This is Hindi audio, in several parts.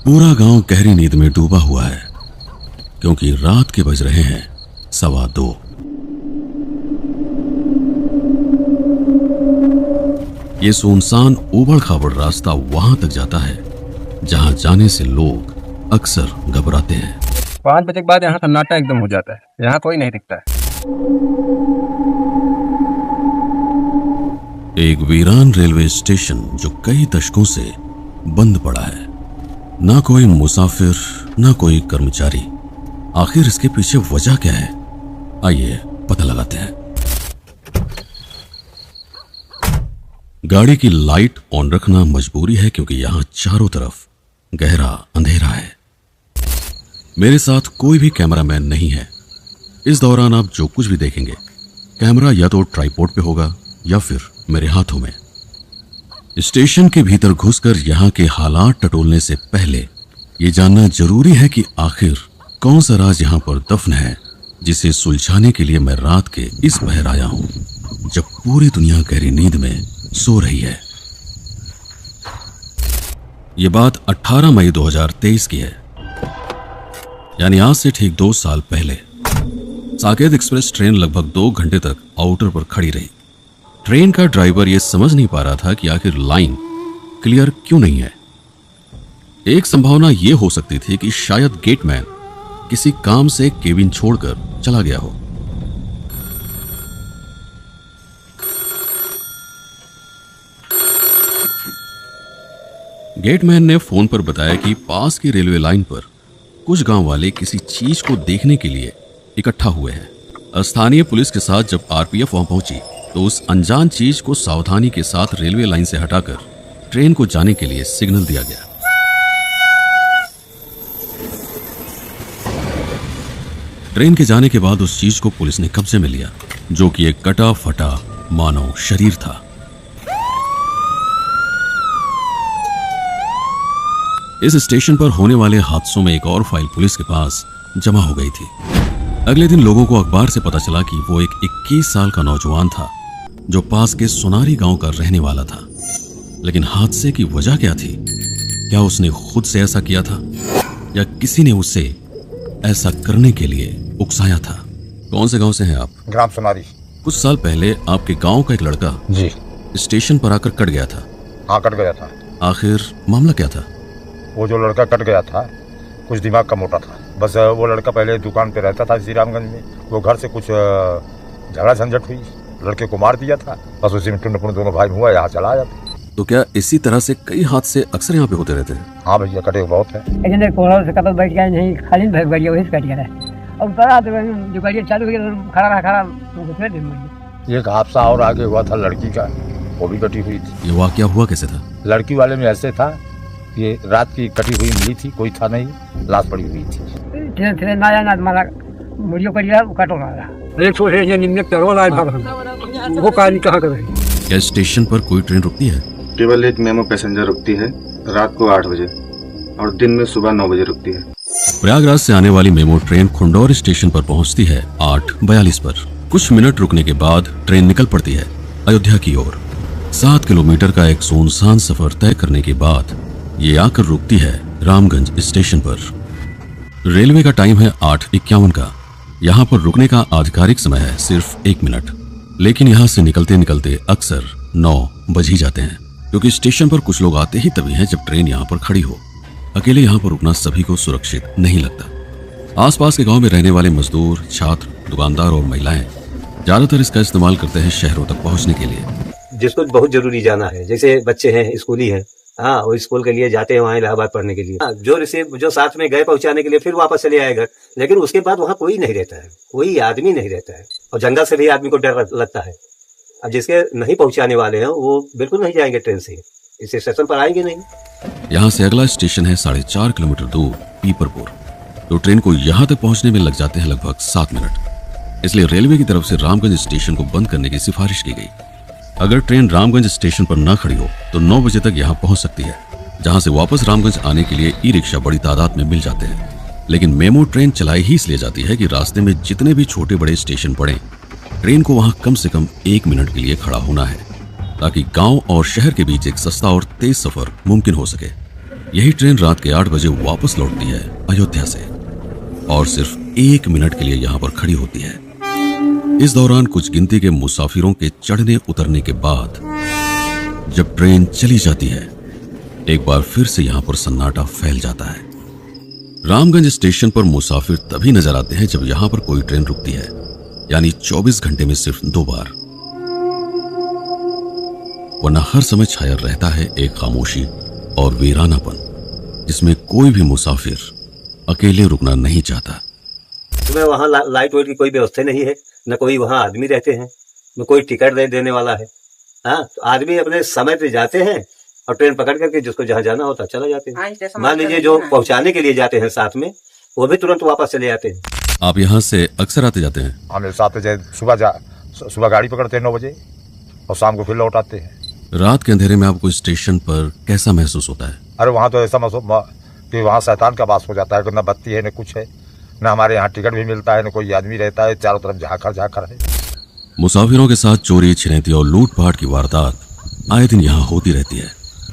पूरा गांव गहरी नींद में डूबा हुआ है क्योंकि रात के बज रहे हैं 2:15। ये सुनसान ऊबड़ खाबड़ रास्ता वहां तक जाता है जहां जाने से लोग अक्सर घबराते हैं। 5 बजे के बाद यहाँ सन्नाटा एकदम हो जाता है, यहाँ कोई नहीं दिखता है। एक वीरान रेलवे स्टेशन जो कई दशकों से बंद पड़ा है। ना कोई मुसाफिर, ना कोई कर्मचारी। आखिर इसके पीछे वजह क्या है? आइए पता लगाते हैं। गाड़ी की लाइट ऑन रखना मजबूरी है क्योंकि यहां चारों तरफ गहरा अंधेरा है। मेरे साथ कोई भी कैमरामैन नहीं है। इस दौरान आप जो कुछ भी देखेंगे, कैमरा या तो ट्राइपॉड पे होगा या फिर मेरे हाथों में। स्टेशन के भीतर घुसकर यहां के हालात टटोलने से पहले ये जानना जरूरी है कि आखिर कौन सा राज यहां पर दफन है जिसे सुलझाने के लिए मैं रात के इस पहर आया हूं जब पूरी दुनिया गहरी नींद में सो रही है। ये बात 18 मई 2023 की है, यानी आज से ठीक 2 साल पहले। साकेत एक्सप्रेस ट्रेन लगभग 2 घंटे तक आउटर पर खड़ी रही। ट्रेन का ड्राइवर यह समझ नहीं पा रहा था कि आखिर लाइन क्लियर क्यों नहीं है। एक संभावना यह हो सकती थी कि शायद गेटमैन किसी काम से केबिन छोड़कर चला गया हो। गेटमैन ने फोन पर बताया कि पास की रेलवे लाइन पर कुछ गांव वाले किसी चीज को देखने के लिए इकट्ठा हुए हैं। स्थानीय पुलिस के साथ जब आरपीएफ वहां पहुंची तो उस अनजान चीज को सावधानी के साथ रेलवे लाइन से हटाकर ट्रेन को जाने के लिए सिग्नल दिया गया। ट्रेन के जाने के बाद उस चीज को पुलिस ने कब्जे में लिया, जो कि एक कटा फटा मानव शरीर था। इस स्टेशन पर होने वाले हादसों में एक और फाइल पुलिस के पास जमा हो गई थी। अगले दिन लोगों को अखबार से पता चला कि वो एक 21 साल का नौजवान था जो पास के सोनारी गांव का रहने वाला था। लेकिन हादसे की वजह क्या थी? क्या उसने खुद से ऐसा किया था या किसी ने उसे ऐसा करने के लिए उकसाया था? कौन से गांव से हैं आप? ग्राम सोनारी। कुछ साल पहले आपके गांव का एक लड़का जी स्टेशन पर आकर कट गया था। हाँ, कट गया था। आखिर मामला क्या था? वो जो लड़का कट गया था कुछ दिमाग का मोटा था। बस वो लड़का पहले दुकान पे रहता था श्री रामगंज में। वो घर से कुछ झगड़ा झंझट हुई, लड़के को मार दिया था। बस उसी में टुंड दोनों भाई हुआ, यहाँ चला आया। तो क्या इसी तरह से कई हादसे अक्सर यहाँ पे होते रहते हैं? हाँ भैया, कटे बहुत है। से बैठ गया नहीं, खाली गाड़िया वही कट गया और जो गाड़िया चालू हो गया खड़ा। एक हादसा और आगे हुआ था लड़की का, वो भी कटी हुई थी। ये वाकया हुआ कैसे था? लड़की वाले में ऐसे था, ये रात की कटी हुई मिली थी, कोई था नहीं, लाश पड़ी हुई थी। क्या स्टेशन पर कोई ट्रेन रुकती है? केवल एक मेमो पैसेंजर रुकती है, रात को 8 बजे और दिन में सुबह 9 बजे रुकती है। प्रयागराज से आने वाली मेमो ट्रेन खुंडौर स्टेशन पर पहुंचती है 8:42 पर। कुछ मिनट रुकने के बाद ट्रेन निकल पड़ती है अयोध्या की ओर। 7 किलोमीटर का एक सुनसान सफर तय करने के बाद ये आकर रुकती है रामगंज स्टेशन पर। रेलवे का टाइम है 8:51 का। यहाँ पर रुकने का आधिकारिक समय है सिर्फ 1 मिनट, लेकिन यहाँ से निकलते निकलते अक्सर 9 बज ही जाते हैं, क्योंकि स्टेशन पर कुछ लोग आते ही तभी हैं जब ट्रेन यहाँ पर खड़ी हो। अकेले यहाँ पर रुकना सभी को सुरक्षित नहीं लगता। आसपास के गांव में रहने वाले मजदूर, छात्र, दुकानदार और महिलाएं ज्यादातर इसका इस्तेमाल करते हैं शहरों तक पहुँचने के लिए। जिसको बहुत जरूरी जाना है, जैसे बच्चे हैं, स्कूली हैं, हाँ, वो स्कूल के लिए जाते हैं वहाँ इलाहाबाद पढ़ने के लिए। हाँ, जो साथ में गए पहुंचाने के लिए फिर वापस चले आए घर। लेकिन उसके बाद वहाँ कोई नहीं रहता है, कोई आदमी नहीं रहता है, और जंगल से भी आदमी को डर लगता है। अब जिसके नहीं पहुंचाने वाले हैं वो बिल्कुल नहीं जाएंगे ट्रेन से, इस स्टेशन पर आएंगे नहीं। यहाँ से अगला स्टेशन है 4.5 किलोमीटर दूर पीपरपुर। तो ट्रेन को यहाँ तक पहुँचने में लग जाते हैं लगभग 7 मिनट। इसलिए रेलवे की तरफ से रामगंज स्टेशन को बंद करने की सिफारिश की गई। अगर ट्रेन रामगंज स्टेशन पर न खड़ी हो तो 9 बजे तक यहाँ पहुँच सकती है, जहाँ से वापस रामगंज आने के लिए ई रिक्शा बड़ी तादाद में मिल जाते हैं। लेकिन मेमो ट्रेन चलाई ही इसलिए जाती है कि रास्ते में जितने भी छोटे बड़े स्टेशन पड़े, ट्रेन को वहाँ कम से कम 1 मिनट के लिए खड़ा होना है, ताकि गांव और शहर के बीच एक सस्ता और तेज सफर मुमकिन हो सके। यही ट्रेन रात के 8 बजे वापस लौटती है अयोध्या से और सिर्फ 1 मिनट के लिए यहां पर खड़ी होती है। इस दौरान कुछ गिनती के मुसाफिरों के चढ़ने उतरने के बाद जब ट्रेन चली जाती है, एक बार फिर से यहां पर सन्नाटा फैल जाता है। रामगंज स्टेशन पर मुसाफिर तभी नजर आते हैं जब यहां पर कोई ट्रेन रुकती है, यानी 24 घंटे में सिर्फ 2 बार, वरना हर समय छाया रहता है एक खामोशी और वीरानापन जिसमें कोई भी मुसाफिर अकेले रुकना नहीं चाहता। सुबह वहाँ लाइट वाइट की कोई व्यवस्था नहीं है, न कोई वहाँ आदमी रहते हैं, न कोई टिकट देने वाला है। हाँ, तो आदमी अपने समय पे जाते हैं और ट्रेन पकड़ करके जिसको जहाँ जाना होता चला जाते हैं। मान लीजिए जो पहुँचाने के लिए जाते हैं साथ में, वो भी तुरंत वापस चले जाते हैं। आप यहाँ से अक्सर आते जाते हैं? हम मेरे साथ सुबह गाड़ी पकड़ते हैं 9 बजे और शाम को फिर लौट आते हैं। रात के अंधेरे में आपको स्टेशन पर कैसा महसूस होता है? अरे वहाँ तो ऐसा महसूस कि वहाँ शैतान का वास हो जाता है, न बत्ती है न कुछ है, न हमारे यहाँ टिकट भी मिलता है, न कोई आदमी रहता है, चारों तरफ झांकर है। मुसाफिरों के साथ चोरी छिनैती और लूटपाट की वारदात आए दिन यहाँ होती रहती है।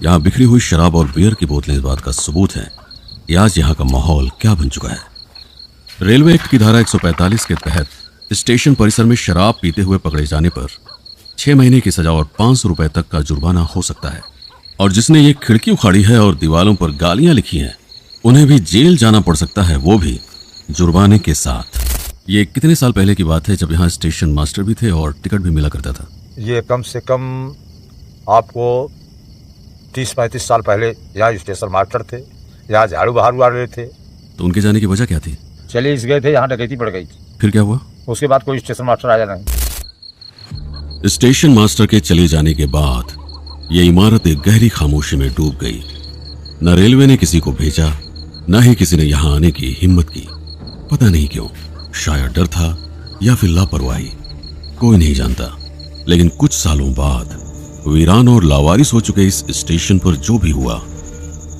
यहाँ बिखरी हुई शराब और बियर की बोतलें इस बात का सबूत हैं कि आज यहाँ का माहौल क्या बन चुका है। रेलवे एक्ट की धारा 145 के तहत स्टेशन परिसर में शराब पीते हुए पकड़े जाने पर 6 महीने की सजा और 500 रुपए तक का जुर्माना हो सकता है। और जिसने ये खिड़की उखाड़ी है और दीवारों पर गालियां लिखी हैं, उन्हें भी जेल जाना पड़ सकता है, वो भी जुर्माने के साथ। ये कितने साल पहले की बात है जब यहाँ स्टेशन मास्टर भी थे और टिकट भी मिला करता था? ये कम से कम आपको 30-35 साल पहले यहाँ स्टेशन मास्टर थे, यहाँ झाड़ू बहारू वाले थे। तो उनके जाने की वजह क्या थी? चले इस गए थे, यहाँ डकैती पड़ गई थी। फिर क्या हुआ? उसके बाद कोई स्टेशन मास्टर आया नहीं। स्टेशन मास्टर के चले जाने के बाद ये इमारत एक गहरी खामोशी में डूब गई। न रेलवे ने किसी को भेजा, न ही किसी ने यहां आने की हिम्मत की। पता नहीं क्यों, शायद डर था या फिर लापरवाही, कोई नहीं जानता। लेकिन कुछ सालों बाद वीरान और लावारिस हो चुके इस स्टेशन पर जो भी हुआ,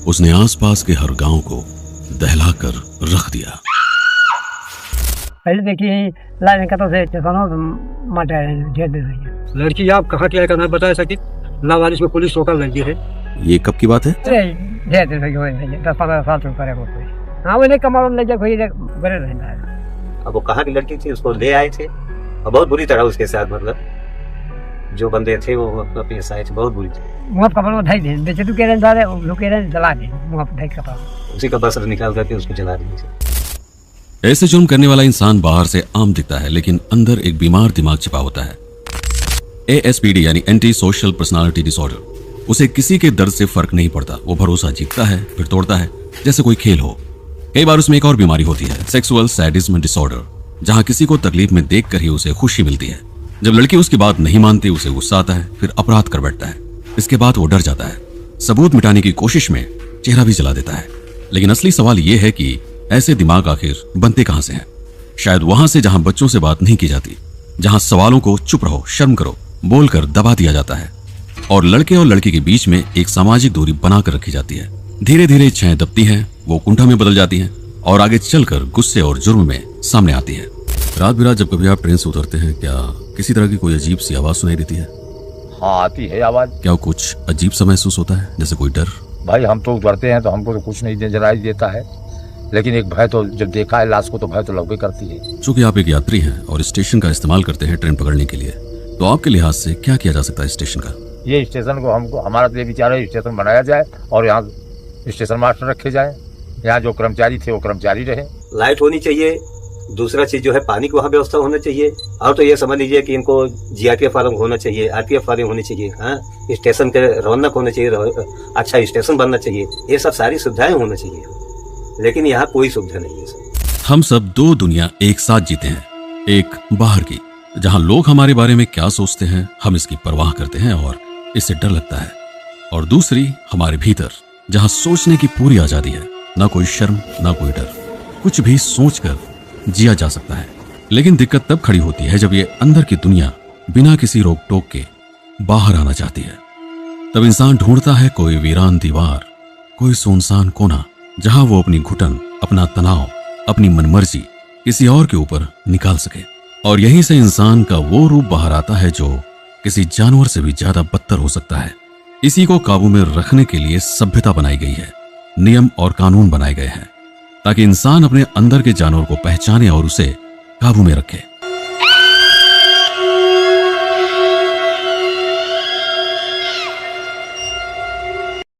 उसने आसपास के हर गांव को दहलाकर रख दिया। पहले देखिए लाइन का तो से लड़की आप कहाँ की है करना बता सके? लावारिस में पुलिस रोका लड़की है। ये कब की बात है? 10-15 साल से ऊपर है वो। हाँ, वो नहीं कमा ले जा कोई बड़े रहता है। अब वो कहाँ की लड़की थी, उसको ले आए थे और बहुत बुरी तरह उसके साथ, मतलब जो बंदे थे वो अपना पेश आए थे, बहुत बुरी थी। मुँह कपड़ में ढाई दिन बेचे तू कह रहे लोग कह रहे जला दे मुँह ढाई कपड़ा, उसी का बसर निकाल करके उसको जला दिए। ऐसे जुर्म करने वाला इंसान बाहर से आम दिखता है, लेकिन अंदर एक बीमार दिमाग छिपा होता है। ASPD यानी एंटी सोशल पर्सनालिटी डिसऑर्डर। उसे किसी के दर्द से फर्क नहीं पड़ता, वो भरोसा जीतता है फिर तोड़ता है, जैसे कोई खेल हो। कई बार उसमें एक और बीमारी होती है, सेक्सुअल सैडिज्म डिसऑर्डर, जहां किसी को तकलीफ में देखकर ही उसे खुशी मिलती है। जब लड़की उसकी बात नहीं मानती, उसे गुस्सा आता है, फिर अपराध कर बैठता है। इसके बाद वो डर जाता है, सबूत मिटाने की कोशिश में चेहरा भी जला देता है। लेकिन असली सवाल यह है कि ऐसे दिमाग आखिर बनते कहां से हैं? शायद वहां से जहां बच्चों से बात नहीं की जाती, जहां सवालों को चुप रहो, शर्म करो बोलकर दबा दिया जाता है और लड़के और लड़की के बीच में एक सामाजिक दूरी बनाकर रखी जाती है। धीरे धीरे इच्छाएं दबती हैं, वो कुंठा में बदल जाती हैं और आगे चलकर गुस्से और जुर्म में सामने आती है। रात बिरात जब कभी आप ट्रेन से उतरते हैं, क्या किसी तरह की कोई अजीब सी आवाज सुनाई देती है? हाँ, आती है आवाज। क्या कुछ अजीब सा महसूस होता है, जैसे कोई डर? भाई हम तो उतरते हैं तो हमको तो कुछ नहीं जलाई देता है, लेकिन एक भय तो जब देखा है लाश को तो भय तो लगभग करती है। चूंकि आप एक यात्री हैं और स्टेशन का इस्तेमाल करते हैं ट्रेन पकड़ने के लिए, तो आपके लिहाज से क्या किया जा सकता है स्टेशन का? ये स्टेशन को हमको हमारा तो ये विचार है स्टेशन बनाया जाए और यहाँ स्टेशन मास्टर रखे जाए, यहाँ जो कर्मचारी थे वो कर्मचारी रहे। लाइट होनी चाहिए, दूसरा चीज जो है पानी की वहाँ व्यवस्था होना चाहिए, और तो ये समझ लीजिए कि इनको GRTF फार्म होना चाहिए, RTF फार्म होनी चाहिए। हाँ, स्टेशन के रौनक होना चाहिए, अच्छा स्टेशन बनना चाहिए, ये सब सारी सुविधाएं होना चाहिए। लेकिन यहाँ कोई सुविधा नहीं है। हम सब 2 दुनिया एक साथ जीते हैं, एक बाहर की जहां लोग हमारे बारे में क्या सोचते हैं हम इसकी परवाह करते हैं और इससे डर लगता है, और दूसरी हमारे भीतर जहां सोचने की पूरी आजादी है, ना कोई शर्म ना कोई डर, कुछ भी सोचकर जिया जा सकता है। लेकिन दिक्कत तब खड़ी होती है जब ये अंदर की दुनिया बिना किसी रोक टोक के बाहर आना चाहती है। तब इंसान ढूंढता है कोई वीरान दीवार, कोई सुनसान कोना, जहां वो अपनी घुटन, अपना तनाव, अपनी मनमर्जी किसी और के ऊपर निकाल सके। और यहीं से इंसान का वो रूप बाहर आता है जो किसी जानवर से भी ज्यादा बदतर हो सकता है। इसी को काबू में रखने के लिए सभ्यता बनाई गई है। नियम और कानून बनाए गए हैं ताकि इंसान अपने अंदर के जानवर को पहचाने और उसे काबू में रखे।